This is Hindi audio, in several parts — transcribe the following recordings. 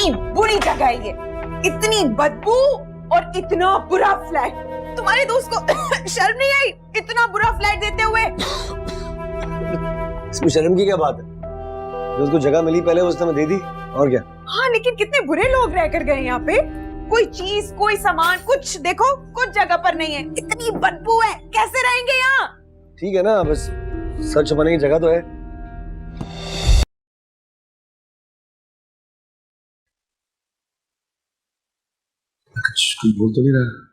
कितनी बुरी जगह है ये, इतनी बदबू और इतना बुरा फ्लैट। तुम्हारे दोस्त को शर्म नहीं आई इतना बुरा फ्लैट देते हुए? इसमें शर्म की क्या बात है? जो उसको जगह मिली पहले उसने मैं दे दी, और क्या। हाँ लेकिन कितने बुरे लोग रह कर गए यहाँ पे। कोई चीज कोई सामान कुछ देखो कुछ जगह पर नहीं है, इतनी बदबू है, कैसे रहेंगे यहाँ? ठीक है ना, बस सच छुपाने की जगह तो है। कुछ बोल तो नहीं रहा।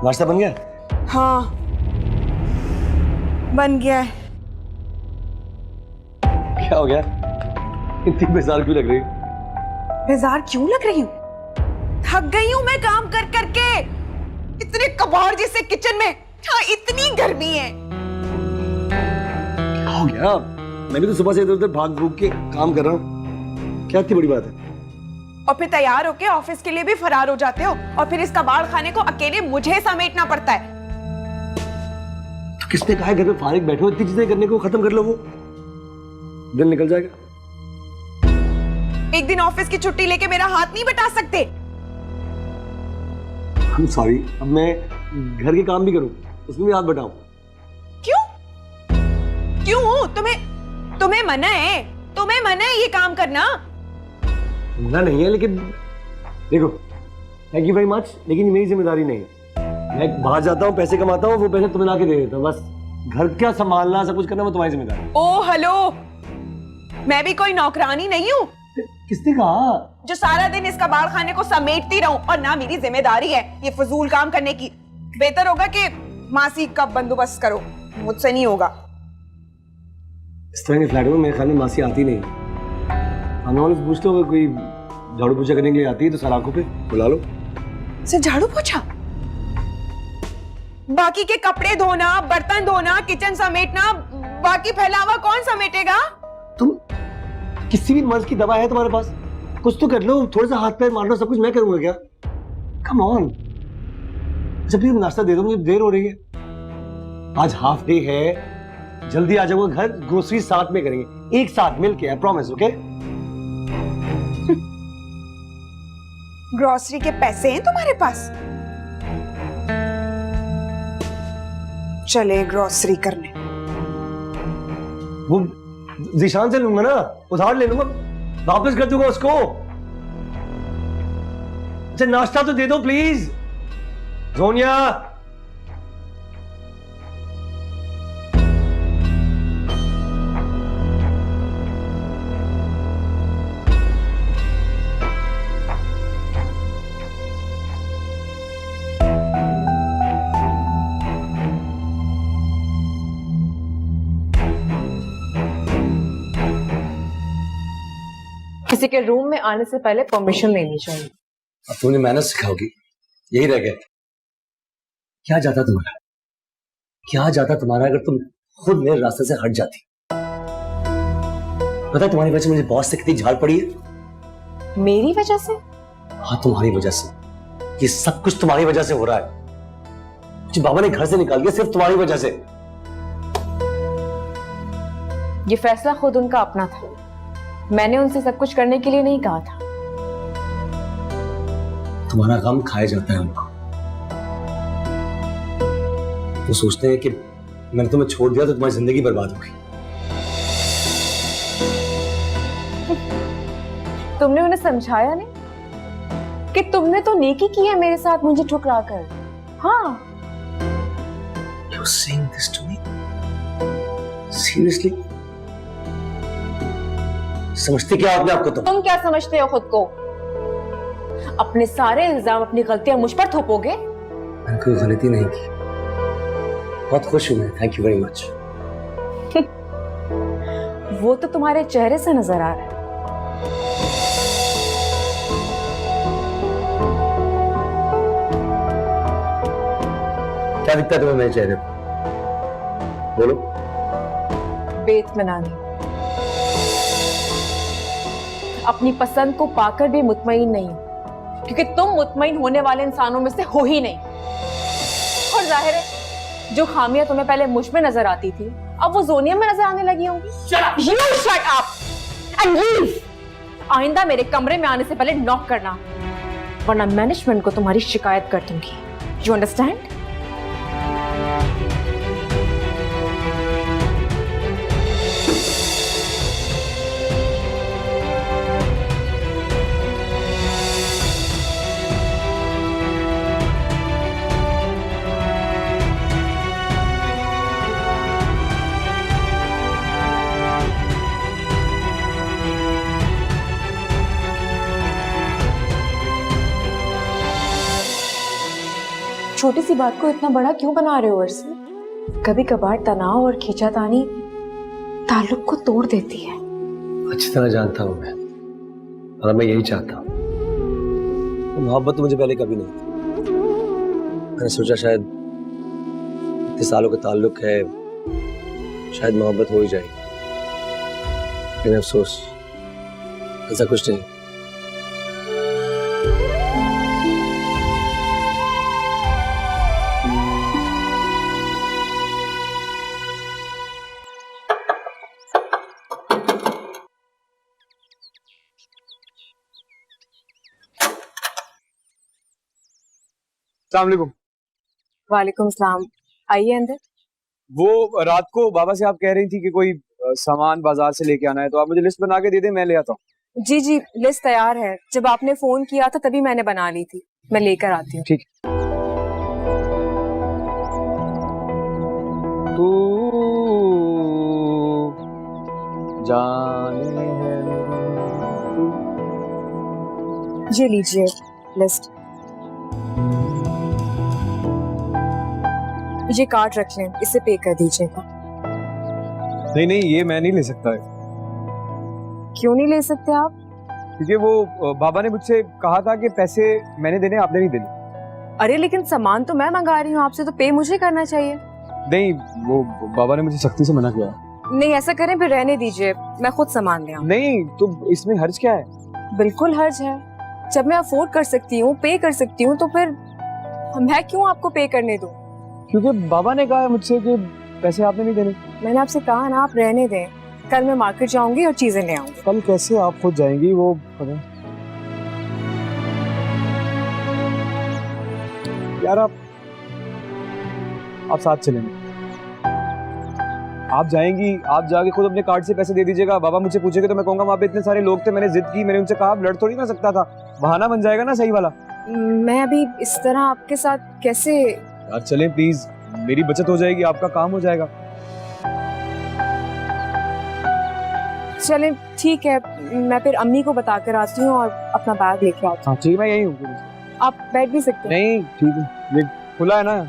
नाश्ता बन गया? हाँ बन गया है। क्या हो गया? इतनी बेजार क्यों लग रही? बेजार क्यों लग रही हूँ? थक गई हूँ मैं काम कर करके, इतने कबाड़ जैसे किचन में। हाँ इतनी गर्मी है। क्या हो गया? मैं भी तो सुबह से इधर उधर भाग भूग के काम कर रहा हूँ, क्या इतनी बड़ी बात है? और फिर तैयार होके ऑफिस के लिए भी फरार हो जाते हो, और फिर इस कबाड़ खाने को अकेले मुझे समेटना पड़ता है। तो किसने कहा है घर में फारिग बैठो, इतनी चीजें करने को खत्म कर लो, वो दिन निकल जाएगा। एक दिन ऑफिस की छुट्टी लेके मेरा हाथ नहीं बटा सकते? सॉरी, अब मैं घर के काम भी करूं, उसमें भी हाथ बटाऊं? क्यों क्यों? तुम्हें मना है? तुम्हें मना है ये काम करना? मना नहीं है, लेकिन देखो, थैंक यू वेरी मच, लेकिन मेरी जिम्मेदारी नहीं है। मैं बाहर जाता हूँ, पैसे कमाता हूँ, वो पैसे तुम्हें लाके दे देता हूँ, बस घर क्या संभालना सब कुछ करना वो तुम्हारी जिम्मेदारी। ओ हेलो, मैं भी कोई नौकरानी नहीं हूँ किसने कहा जो सारा दिन इस कबाड़ खाने को समेटती रहूं, और ना मेरी जिम्मेदारी है ये फजूल काम करने की। बेहतर होगा कि मासी का बंदोबस्त करो, मुझसे नहीं होगा। इस तरह के फ्लैट में मेरे ख्याल में मासी आती नहीं। आने वाले से पूछ लो, अगर कोई झाड़ू पोछा करने के लिए आती है तो सलाखों पे बुला लो। सिर्फ झाड़ू पोछा? बाकी के कपड़े धोना, बर्तन धोना, किचन समेटना, बाकी फैलावा कौन समेटेगा? तुम किसी भी मर्ज की दवा है तुम्हारे पास? कुछ तो कर लो, थोड़ा सा हाथ पैर मारना, सब कुछ मैं करूंगा क्या? Come on. जब भी नाश्ता दे दो, मुझे देर हो रही है। आज हाफ डे है, जल्दी आ जाऊंगा घर, ग्रोसरी साथ में करेंगे, एक साथ मिलके, आई प्रॉमिस। ओके? ग्रोसरी के पैसे हैं तुम्हारे पास? चले ग्रोसरी करने। वो जिशान से लूंगा ना, उधार ले लूंगा, वापस कर दूंगा उसको। अच्छा नाश्ता तो दे दो प्लीज। सोनिया, किसी के रूम में आने से पहले परमिशन लेनी चाहिए। अब तुमने मैनर्स सिखाओगी, यही रह गया। क्या जाता तुम्हारा, क्या जाता तुम्हारा अगर तुम खुद मेरे रास्ते से हट जाती? पता है तुम्हारी वजह से मुझे बॉस से कितनी झाड़ पड़ी है। मेरी वजह से? हाँ तुम्हारी वजह से, ये सब कुछ तुम्हारी वजह से हो रहा है। मुझे बाबा ने घर से निकाल दिया सिर्फ तुम्हारी वजह से। ये फैसला खुद उनका अपना था, मैंने उनसे सब कुछ करने के लिए नहीं कहा था। तुम्हारा गम खाया जाता है उनको, वो सोचते हैं कि मैंने तुम्हें छोड़ दिया तो तुम्हारी जिंदगी बर्बाद होगी। तुमने उन्हें समझाया नहीं कि तुमने तो नेकी की है मेरे साथ मुझे ठुकरा कर। हाँ। You're saying this to me? Seriously? समझते क्या आपने आपको? तुम क्या समझते हो खुद को? अपने सारे इल्जाम अपनी गलतियां मुझ पर थोपोगे? मैंने कोई गलती नहीं की, बहुत खुश हूं मैं, थैंक यू वेरी मच। वो तो तुम्हारे चेहरे से नजर आ रहा है। क्या दिखता है तुम्हें मेरे चेहरे पर? बोलो। बेइत्मीनानी, अपनी पसंद को पाकर भी मुतमईन नहीं, क्योंकि तुम मुतमईन होने वाले इंसानों में से हो ही नहीं। जाहिर है जो खामियां तुम्हें पहले मुझ में नजर आती थी अब वो जोनिया में नजर आने लगी होंगी। You shut up and leave! आइंदा मेरे कमरे में आने से पहले नॉक करना, वरना मैनेजमेंट को तुम्हारी शिकायत कर दूंगी। You understand? छोटी सी बात को इतना बड़ा क्यों बना रहे हो अर्सी? कभी कभार तनाव और खींचातानी ताल्लुक को तोड़ देती है। अच्छी तरह जानता हूँ मैं, और मैं यही चाहता हूँ। मोहब्बत तो मुझे पहले कभी नहीं थी। मैंने सोचा शायद इतने सालों का ताल्लुक है, शायद मोहब्बत हो ही जाएगी, लेकिन अफसोस ऐसा कुछ नहीं। अस्सलामुअलैकुम। वालेकुम सलाम। आइए अंदर। वो रात को बाबा से आप कह रही थी कि कोई सामान बाजार से लेके आना है, तो आप मुझे लिस्ट बना के दे दें, मैं ले आता हूँ। जी जी, लिस्ट तैयार है। जब आपने फोन किया था तभी मैंने बना ली थी, मैं लेकर आती हूँ। ठीक। तू जाने है ये लीजिए लिस्ट। ये कार्ड रख लें, इसे पे कर दीजिएगा। नहीं नहीं, ये मैं नहीं ले सकता है। क्यों नहीं ले सकते आप? क्योंकि वो बाबा ने मुझसे कहा था कि पैसे मैंने देने, आपने नहीं देने। अरे लेकिन सामान तो मैं मंगा रही हूँ आपसे, तो पे मुझे करना चाहिए। नहीं, वो बाबा ने मुझे सख्ती से मना किया। नहीं ऐसा करें, फिर रहने दीजिए, मैं खुद सामान ले आऊँ। नहीं, तो इसमें हर्ज क्या है? बिल्कुल हर्ज है। जब मैं अफोर्ड कर सकती हूँ, पे कर सकती हूँ, तो फिर मैं क्यों आपको पे करने दूँ? क्योंकि बाबा ने कहा है मुझसे कि पैसे आपने नहीं देने। मैंने आपसे कहा ना, आप रहने दें। कल मैं मार्केट जाऊंगी और चीजें ले आऊंगी। कल कैसे आप खुद जाएंगी? वो पता यार, आप साथ चलेंगे। आप जाएंगी, आप जाके खुद अपने कार्ड से पैसे दे दीजिएगा। बाबा मुझसे पूछेंगे तो मैं कहूंगा वहाँ पे इतने सारे लोग थे, मैंने जिद की, मैंने उनसे कहा, लड़ थोड़ी ना सकता था। बहाना बन जाएगा ना सही वाला। मैं अभी इस तरह आपके साथ कैसे? यार चलें प्लीज, मेरी बचत हो जाएगी, आपका काम हो जाएगा। चलें ठीक है, मैं फिर अम्मी को बताकर आती हूँ और अपना बैग लेके आती हूँ। हाँ ठीक, मैं यही हूँ। आप बैठ भी सकते हैं। नहीं ठीक है, ये खुला है ना।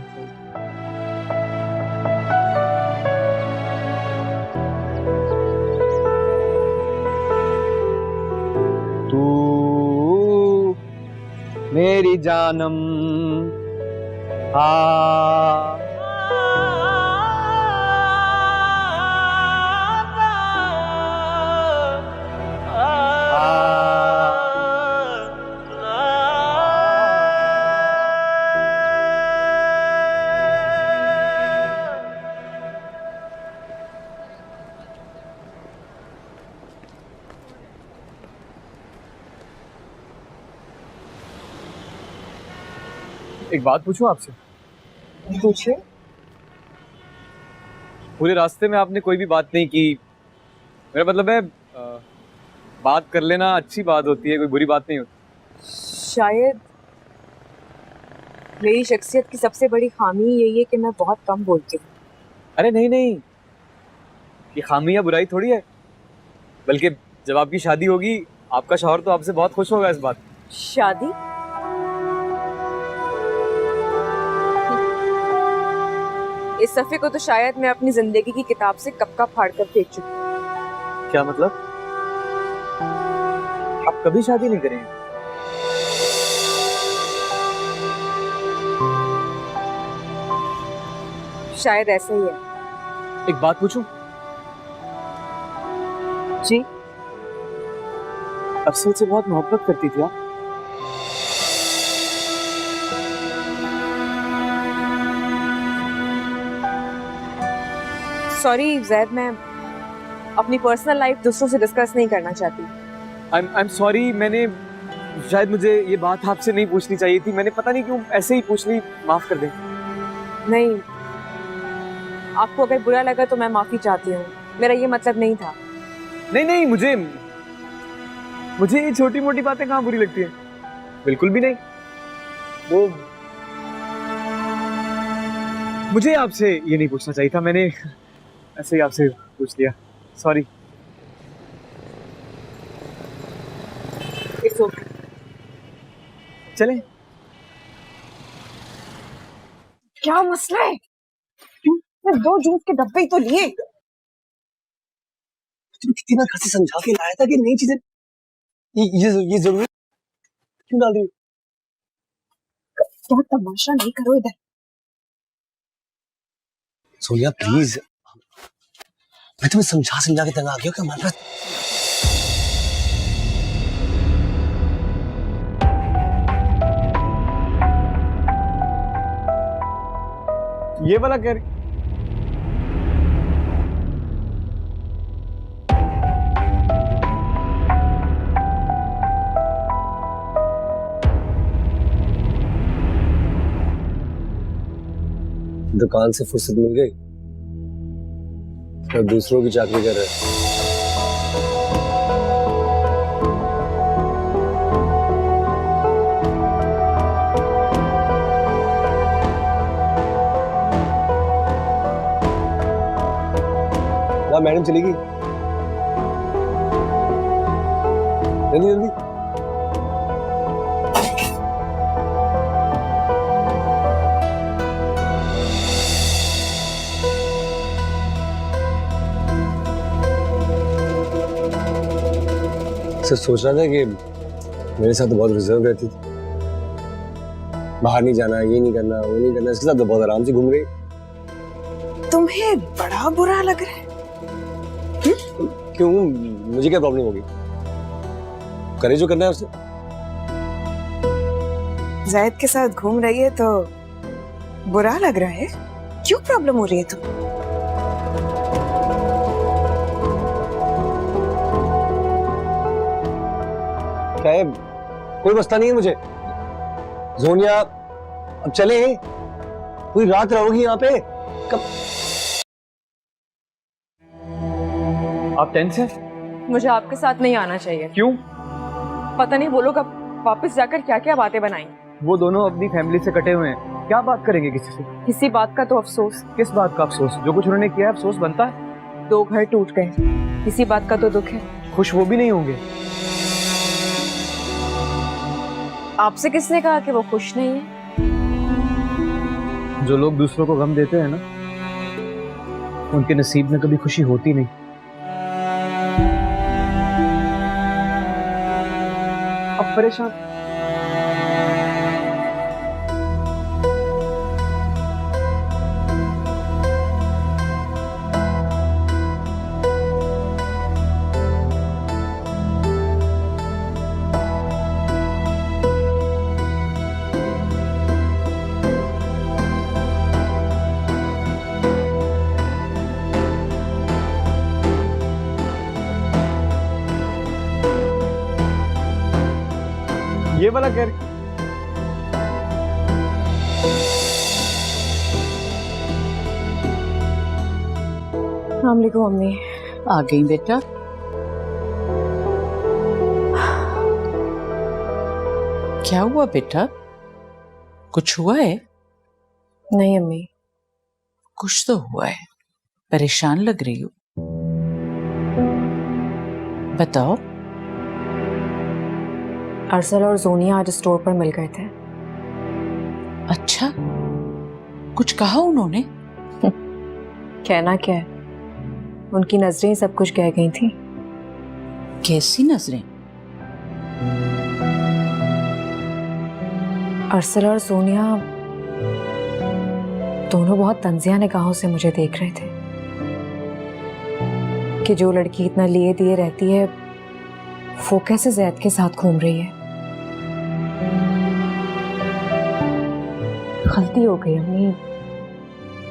तू मेरी जानम एक बात पूछूं आपसे? पूछिए। पूरे रास्ते में आपने कोई भी बात नहीं की। मेरा मतलब है बात कर लेना अच्छी बात होती है, कोई बुरी बात नहीं होती। शायद मेरी शख्सियत की सबसे बड़ी खामी यही है कि मैं बहुत कम बोलती हूँ। अरे नहीं नहीं, ये खामी या बुराई थोड़ी है, बल्कि जब आपकी शादी होगी आपका शौहर तो आपसे बहुत खुश होगा इस बात। शादी? इस सफ़े को तो शायद मैं अपनी जिंदगी की किताब से कब का फाड़ कर फेंक चुकी हूँ। क्या मतलब? आप कभी शादी नहीं करेंगे? शायद ऐसा ही है। एक बात पूछूं? जी। अफसल से बहुत मोहब्बत करती थी आप? सॉरी जैद, मैं अपनी पर्सनल लाइफ दूसरों से डिस्कस नहीं करना चाहती। आई एम सॉरी, मैंने शायद मुझे ये बात आपसे नहीं पूछनी चाहिए थी, मैंने पता नहीं क्यों ऐसे ही पूछ ली, माफ कर दें। नहीं, आपको अगर बुरा लगा तो मैं माफी चाहती हूँ, मेरा ये मतलब नहीं था। नहीं नहीं, मुझे ये छोटी मोटी बातें कहाँ बुरी लगती हैं, बिल्कुल भी नहीं। वो मुझे आपसे ये नहीं पूछना चाहिए था, मैंने ऐसे ही आपसे पूछ लिया, सॉरी। It's okay. चलें। क्या मसला है? मैं 2 जूस के डब्बे ही तो लिए। तुम कितनी बार घर से समझा के लाया था कि नई चीजें ये जरूरी क्यों डाल रही हो? क्या तमाशा नहीं करो इधर। सोनिया प्लीज, मैं तुम्हें समझा के तंग आ गया हूँ कि हमारे पास ये वाला कह रही, दुकान से फुर्सत मिल गई और दूसरों की चाकरी कर रहे हैं। ना मैडम चलेगी, जल्दी जल्दी। सिर्फ सोच रहा था कि मेरे साथ तो बहुत रिजर्व रहती थी, बाहर नहीं जाना, ये नहीं करना, वो नहीं करना, इसके साथ तो बहुत आराम से घूम रही। तुम्हें बड़ा बुरा लग रहा है? क्यों, मुझे क्या प्रॉब्लम होगी? करे जो करना है उससे। जैद के साथ घूम रही है तो बुरा लग रहा है? क्यों प्रॉब्लम हो रही है तुम? क्या है, कोई मसला नहीं है मुझे। जोनिया अब चले, पूरी रात रहोगी यहाँ पे कब? आप टेंस हैं? मुझे आपके साथ नहीं आना चाहिए। क्यों? पता नहीं वो लोग अब वापस जाकर क्या क्या बातें बनाएंगे। वो दोनों अपनी फैमिली से कटे हुए हैं, क्या बात करेंगे किसी से? किसी बात का तो अफसोस। किस बात का अफसोस? जो कुछ उन्होंने किया है अफसोस बनता है। 2 घर टूट गए, किसी बात का तो दुख है। खुश वो भी नहीं होंगे। आपसे किसने कहा कि वो खुश नहीं है? जो लोग दूसरों को गम देते हैं ना, उनके नसीब में कभी खुशी होती नहीं। अब परेशान ये वाला कह रही, अस्सलाम वालेकुम अम्मी। आ गई बेटा। क्या हुआ बेटा, कुछ हुआ है? नहीं अम्मी। कुछ तो हुआ है, परेशान लग रही हो। बताओ। अरसल और जोनिया आज स्टोर पर मिल गए थे। अच्छा, कुछ कहा उन्होंने? कहना क्या है, उनकी नजरें सब कुछ कह गई थी। कैसी नजरें? अरसल और सोनिया दोनों बहुत तंजिया निगाहों से मुझे देख रहे थे कि जो लड़की इतना लिए दिए रहती है वो कैसे जैद के साथ घूम रही है। गलती हो गई अम्मी,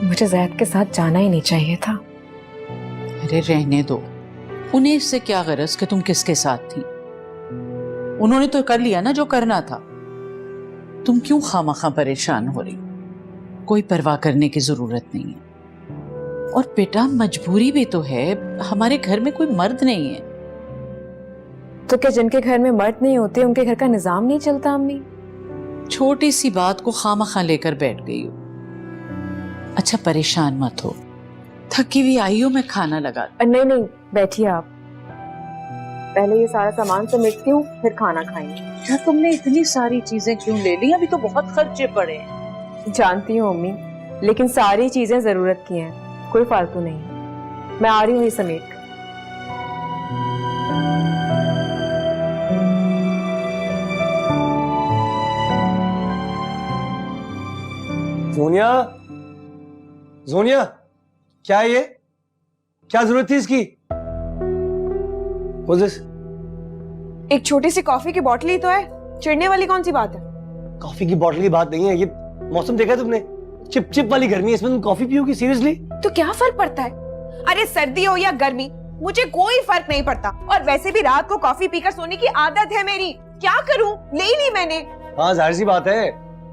मुझे जैद के साथ जाना ही नहीं चाहिए था। अरे रहने दो, उन्हें इससे क्या गरज कि तुम किसके साथ थी। उन्होंने तो कर लिया ना जो करना था। तुम क्यों खामखा परेशान हो रही? कोई परवाह करने की जरूरत नहीं है। और बेटा मजबूरी भी तो है, हमारे घर में कोई मर्द नहीं है। तो क्या जिनके घर में मर्द नहीं होते उनके घर का निजाम नहीं चलता अम्मी? छोटी सी बात को खामखा लेकर बैठ गई हो। अच्छा परेशान मत हो, थकी हुई आई हो, मैं खाना लगा। नहीं नहीं, बैठिए आप। पहले ये सारा सामान समेटती हूँ, फिर खाना खाएंगे। क्या तुमने इतनी सारी चीजें क्यों ले ली? अभी तो बहुत खर्चे पड़े हैं। जानती हूँ अम्मी, लेकिन सारी चीजें जरूरत की हैं, कोई फालतू नहीं। मैं आ रही हूँ ये समेट। जोनिया, जोनिया, क्या है ये? क्या जरूरत थी इसकी? What's this? एक छोटी सी कॉफी की बोतल ही तो है, चिढ़ने वाली कौन सी बात है? कॉफी की बोतल की बात नहीं है, ये मौसम देखा है तुमने? चिप चिप वाली गर्मी है, इसमें तुम कॉफी पियोगी? सीरियसली? तो क्या फर्क पड़ता है? अरे सर्दी हो या गर्मी, मुझे कोई फर्क नहीं पड़ता। और वैसे भी रात को कॉफी पीकर सोने की आदत है मेरी। क्या करूं? ले ली मैंने। हाँ जाहिर सी बात है,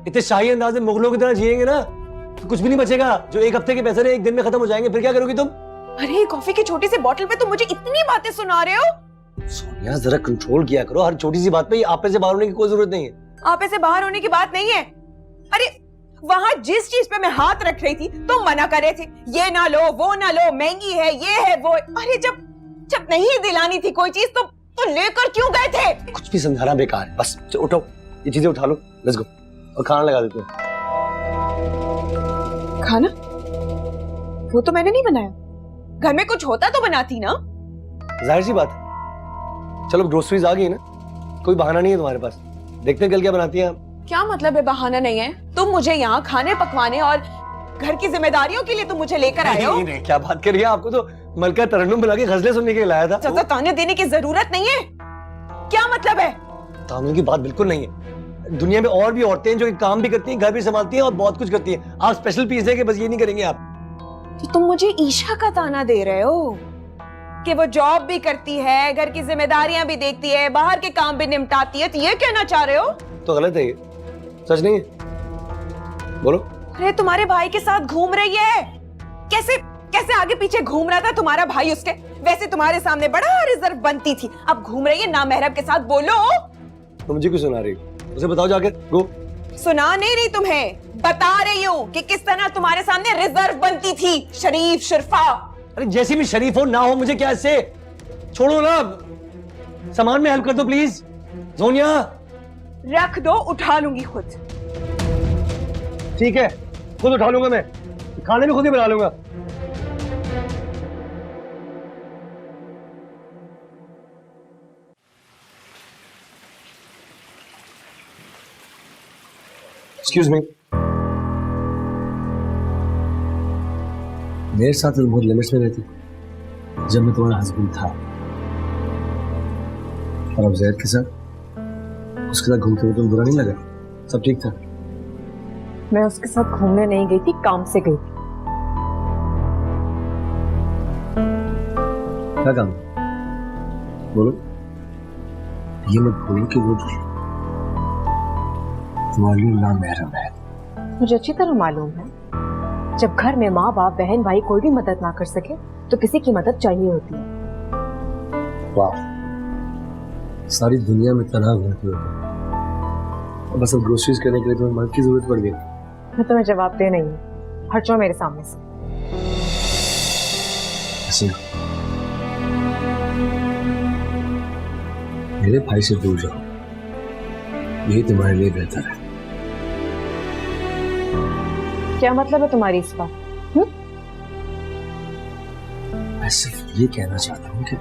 इतने शाही अंदाज में मुगलों की तरह जिएंगे ना तो कुछ भी नहीं बचेगा। जो एक हफ्ते के पैसे ने एक दिन में खत्म हो जाएंगे, फिर क्या करोगी तुम? अरे कॉफी की छोटी सी बोतल पे तुम मुझे इतनी बातें सुना रहे हो? सोनिया जरा कंट्रोल किया करो, हर छोटी सी बात पे आपे से बाहर होने की कोई जरूरत नहीं है। आपे से बाहर होने की बात नहीं है। अरे वहाँ जिस चीज पे मैं हाथ रख रही थी तुम मना कर रहे थे, ये ना लो, वो ना लो, महंगी है, ये है, वो है। अरे जब नहीं दिलानी थी कोई चीज तो लेकर क्यों गए थे? कुछ भी समझाना बेकार है, बस उठो, ये चीजें उठा लो, लेट्स गो, और खाना लगा देते हैं। खाना? वो तो मैंने नहीं बनाया। घर में कुछ होता तो बनाती ना। जाहिर सी बात है। चलो ग्रोसरीज आ गई ना, कोई बहाना नहीं है तुम्हारे पास। देखते हैं कल क्या बनाती हैं आप। क्या मतलब है बहाना नहीं है? तुम मुझे यहाँ खाने पकवाने और घर की जिम्मेदारियों के लिए तुम मुझे लेकर आए हो। नहीं, क्या बात कर रही है? आपको तो मलका तरन्नुम बुला के गजलें सुनने के लिए लाया था। ज्यादा ताने देने की जरूरत नहीं है। क्या मतलब है? तानों की बात बिल्कुल नहीं है। दुनिया में और भी औरतें हैं जो काम भी करती हैं, घर भी संभालती हैं और बहुत कुछ करती हैं। आप स्पेशल पीस है कि बस ये नहीं करेंगे आप? तो तुम मुझे ईशा का ताना दे रहे हो कि वो जॉब भी करती है, घर की जिम्मेदारियां भी देखती है, बाहर के काम भी निपटाती है, तो ये कहना चाह रहे हो? तो गलत है, ये सच नहीं है। बोलो। अरे तुम्हारे भाई के साथ घूम रही है। कैसे आगे पीछे घूम रहा था तुम्हारा भाई उसके? वैसे तुम्हारे सामने बड़ा रिजर्व बनती थी, अब घूम रही है नामहरम के साथ। बोलो। तो मुझे क्यों सुना रही? उसे बताओ जाकर। गो। सुना नहीं रही तुम्हें, बता रही हूँ कि किस तरह तुम्हारे सामने रिजर्व बनती थी। शरीफ शर्फा। अरे जैसी भी शरीफ हो ना हो, मुझे क्या इससे? छोड़ो ना, सामान में हेल्प कर दो प्लीज। जोनिया। रख दो, उठा लूंगी खुद। ठीक है, खुद उठा लूंगा मैं, खाने भी खुद ही बना लूंगा। Excuse me. मेरे साथ तो बहुत लिमिट्स में रहती जब मैं तुम्हारा हस्बैंड था, और अब जैद के साथ, उसके साथ घूमते हुए तुम्हें बुरा नहीं लगा? सब ठीक था? मैं उसके साथ घूमने नहीं गई थी, काम से गई थी। क्या काम? बोलो। ये मत बोलो कि वो तुम्हारे लिए नामहरम है। मुझे अच्छी तरह मालूम है, जब घर में माँ बाप बहन भाई कोई भी मदद ना कर सके तो किसी की मदद चाहिए होती है। वाह, सारी दुनिया में तनहा घूमती हो और बस अब ग्रोसरीज करने के लिए तुम्हें मदद की जरूरत पड़ गई। मैं तुम्हें जवाब दे नहीं हूँ, हट जाओ मेरे सामने से। मेरे भाई से दूर जाओ, यही तुम्हारे लिए बेहतर है। क्या मतलब है तुम्हारी इस बात? मैं सिर्फ ये कहना चाहता हूँ कि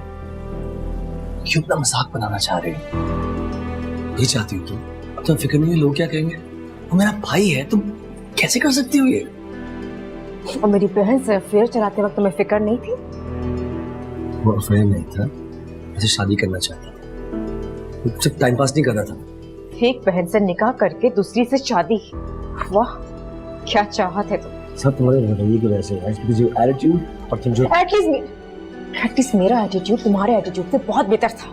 क्यों अपना मजाक बनाना चाह रहे हो? ये चाहती हो तुम? अब तुम फिक्र नहीं है लोग क्या कहेंगे? वो मेरा भाई है, तुम कैसे कर सकती हो ये? और मेरी बहन से अफेयर चलाते वक्त तुम्हें फिक्र नहीं थी? वो अफेयर नहीं था, ऐसे शादी करना चाहता था, सिर्फ टाइम पास नहीं कर रहा था। एक बहन से निकाह करके दूसरी से शादी, वाह क्या चाहत है तुम। सब तुम्हारे रवैये की वजह से है, because your attitude और तुम जो एटलीस्ट एटलीस्ट मेरा एटीट्यूड तुम्हारे एटीट्यूड से बहुत बेहतर था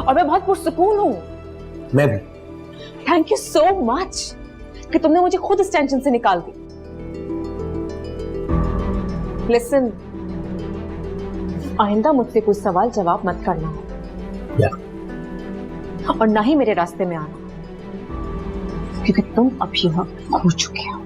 और मैं बहुत पुरसुकून हूँ। मैं भी। थैंक यू सो मच कि तुमने मुझे खुद इस टेंशन से निकाल दी। लिसन, आइंदा मुझसे कोई सवाल जवाब मत करना और ना ही मेरे रास्ते में आना, क्योंकि तुम अब यहाँ खो चुके हो।